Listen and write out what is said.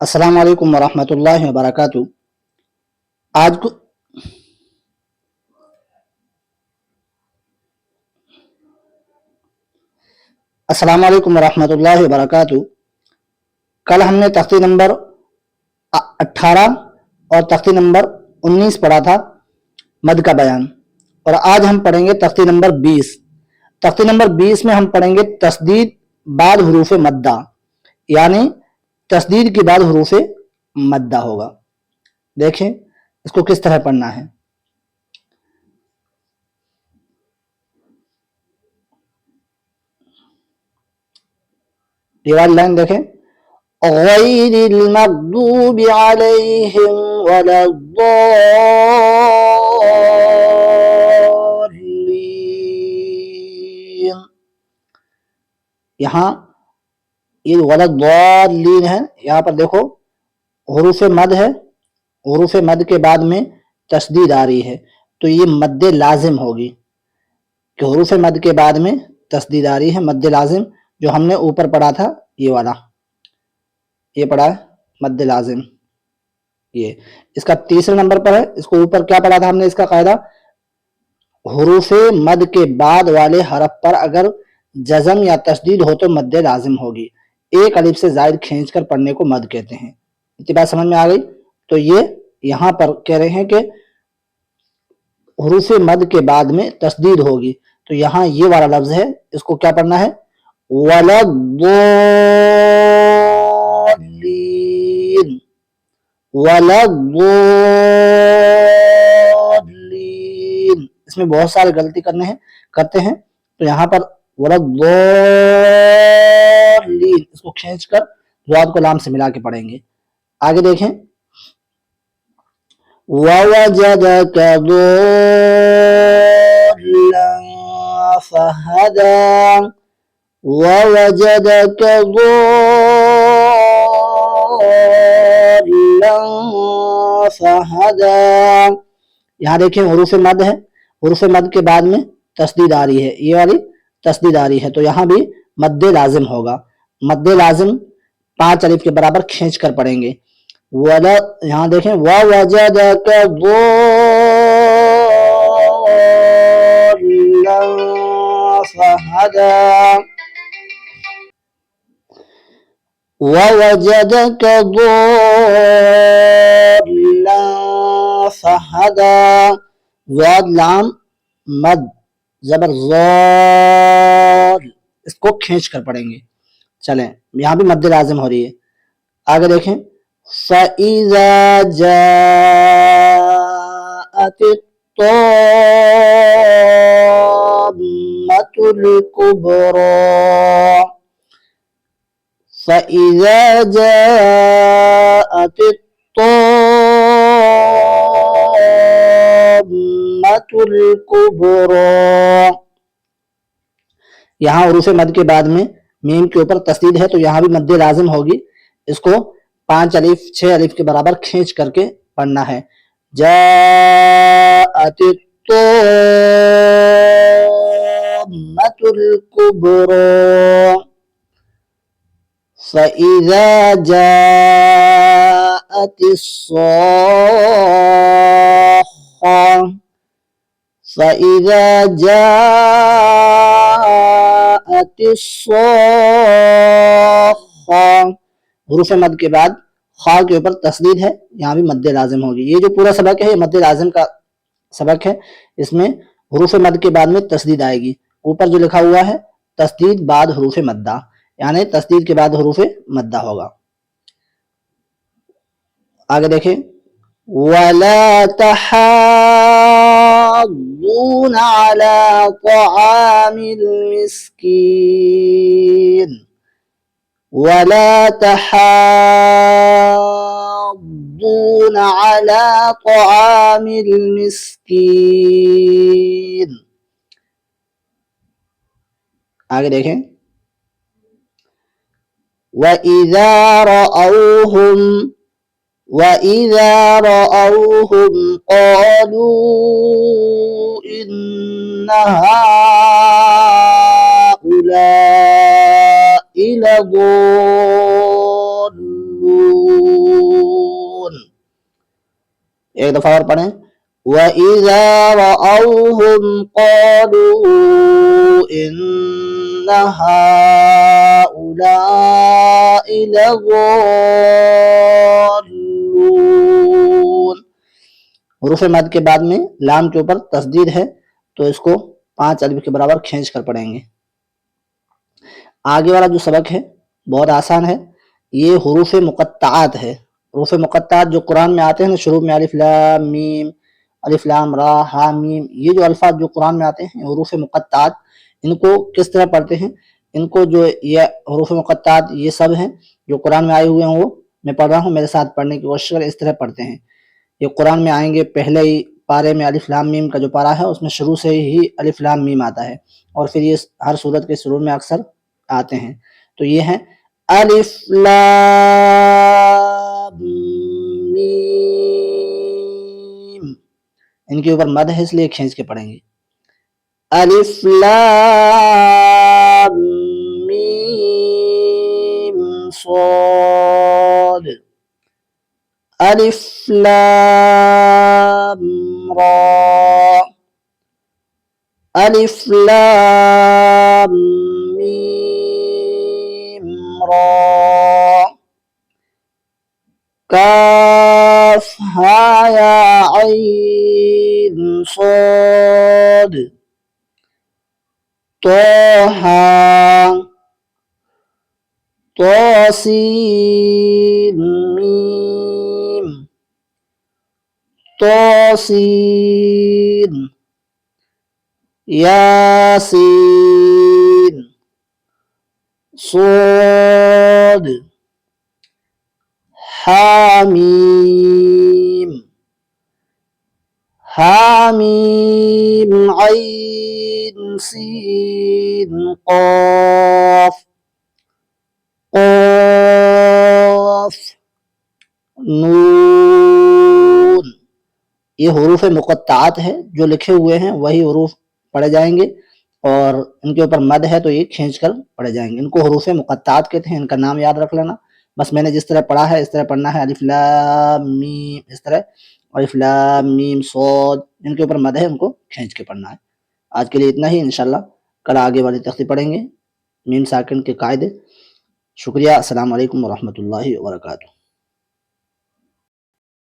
अस्सलाम वालेकुम वरहमतुल्लाहि वबरकातुहू। आज को अस्सलाम वालेकुम वरहमतुल्लाहि वबरकातुहू। कल हमने तख्ती नंबर 18 और तख्ती नंबर 19 पढ़ा था, मद का बयान। और आज हम पढ़ेंगे तख्ती नंबर 20। तख्ती नंबर 20 में हम पढ़ेंगे तस्दीद बाद हुरूफ मद्दा, यानी तस्दीद के बाद हुरूफ मद्दा होगा। देखें इसको किस तरह पढ़ना है। ये वाली लाइन देखें, गैरिल मग़दूबि अलैहिम वलद्दाल्लीन। यहाँ ये वलद्दाल्लीन है, यहाँ पर देखो हुरूफ मद है, हुरूफ मद के बाद में तस्दीद आ रही है, तो ये मद्द लाजिम होगी कि हुरूफ मद के बाद में तस्दीद आ रही है, मद्द लाजिम। जो हमने ऊपर पढ़ा था ये वाला, ये पढ़ा है मद्द लाजिम, ये इसका तीसरे नंबर पर है। इसको ऊपर क्या पढ़ा था हमने, इसका कायदा, हुरूफ मद के बाद वाले हरफ पर अगर जज़म या तस्दीद हो तो मद्द लाजिम होगी। एक अलिफ से जायद खींचकर पढ़ने को मद कहते हैं। इतनी बात समझ में आ गई। तो ये यहाँ पर कह रहे हैं कि हुरूफ मद के बाद में तस्दीद होगी, तो यहाँ ये वाला लफ्ज है, इसको क्या पढ़ना है, वलद्दाल्लीन, वलद्दाल्लीन। इसमें बहुत सारे गलती करते हैं, तो यहाँ पर वलद्दाल्लीन इसको खींचकर ज़ाद को लाम से मिला के पढ़ेंगे। आगे देखें, ववजदक ضالًا फहदा, ववजदक ضالًا फहदा। यहाँ देखें हुरूफ मद है, हुरूफ मद के बाद में तस्दीद आ रही है, ये वाली तस्दीद आ रही है, तो यहाँ भी मद्द लाजिम होगा। मद्द लाजिम 5 अलिफ के बराबर खींच कर पढ़ेंगे। वला, यहाँ देखें, ववजदक ضالًا फहदा, ववजदक ضالًا फहदा। ज़ाद लाम मद जबर ज़ाल, इसको खींच कर पढ़ेंगे। चलें, यहाँ भी मद्द लाजिम हो रही है। आगे देखें, फ़इज़ा जाअतित ताम्मतुल कुबरा, फ़इज़ा जाअतित ताम्मतुल कुबरा। यहाँ हुरूफ मद के बाद में मीम के ऊपर तस्दीद है, तो यहाँ भी मद्द लाजिम होगी। इसको 5 अलिफ 6 अलिफ के बराबर खींच करके पढ़ना है। जाअतित ताम्मतुल कुबरा, फ़इज़ा जाअतिस साख़्ख़ा, फ़इज़ा जाअतिस साख़्ख़ा। हुरूफ मद के बाद खा के ऊपर तस्दीद है, यहाँ भी मद्द लाजिम होगी। ये जो पूरा सबक है ये मद्द लाजिम का सबक है, इसमें हुरूफ मद के बाद में तस्दीद आएगी। ऊपर जो लिखा हुआ है तस्दीद बाद हुरूफ मद्दा, यानी तस्दीद के बाद हुरूफ मद्दा होगा। आगे देखें, वला तहाद्दून अला तआमिल मिस्कीन, वला तहाद्दून अला तआमिल मिस्कीन। आगे देखें, वइज़ा रअौहुम क़ालू इन्ना हाउलाइ लज़ाल्लून। ایک دفعہ اور پڑھیں وَإِذَا رَأَوْهُمْ قَالُوا إِنَّ هَؤُلَاءِ لَضَالُّونَ. حروف مد کے بعد میں لام کے اوپر تشدید ہے تو اس کو 5 الف کے برابر کھینچ کر پڑھیں گے. آگے والا جو سبق ہے بہت آسان ہے. یہ حروف مقطعات ہے. حروف مقطعات جو قرآن میں آتے ہیں نا شروع میں الف لام میم الف لام را ہا میم، یہ جو الفاظ جو قرآن میں آتے ہیں حروف مقطعات، ان کو کس طرح پڑھتے ہیں؟ ان کو جو یہ حروف مقطعات یہ سب ہیں جو قرآن میں آئے ہوئے ہیں، وہ میں پڑھ رہا ہوں، میرے ساتھ پڑھنے کی کوشش کریں. اس طرح پڑھتے ہیں. یہ قرآن میں آئیں گے پہلے ہی پارے میں الف لام میم کا جو پارا ہے اس میں شروع سے ہی الف لام میم آتا ہے، اور پھر یہ ہر صورت کے شروع میں اکثر آتے ہیں. تو یہ ہیں الف لام میم، ان کے اوپر مد ہے اس لیے کھینچ کے پڑھیں گے. الف لام میم صاد، الف لام را، الف لام میم را، کاف ہا یا عین صاد، طٰ طاسین میم، طاسین، یاسین، صاد، حامیم، حامیم عین سین قاف، قاف نون. یہ حروف مقطعات ہے جو لکھے ہوئے ہیں وہی حروف پڑھے جائیں گے، اور ان کے اوپر مد ہے تو یہ کھینچ کر پڑھے جائیں گے. ان کو حروف مقطعات کہتے ہیں. ان کا نام یاد رکھ لینا. بس میں نے جس طرح پڑھا ہے اس طرح پڑھنا ہے. الف لام میم اس طرح، الف لام میم صاد، ان کے اوپر مد ہے ان کو کھینچ کے پڑھنا ہے. آج کے لیے اتنا ہی. انشاءاللہ کل آگے والی تختی پڑھیں گے میم ساکن کے قاعدے. شکریہ. السلام علیکم ورحمۃ اللہ وبرکاتہ.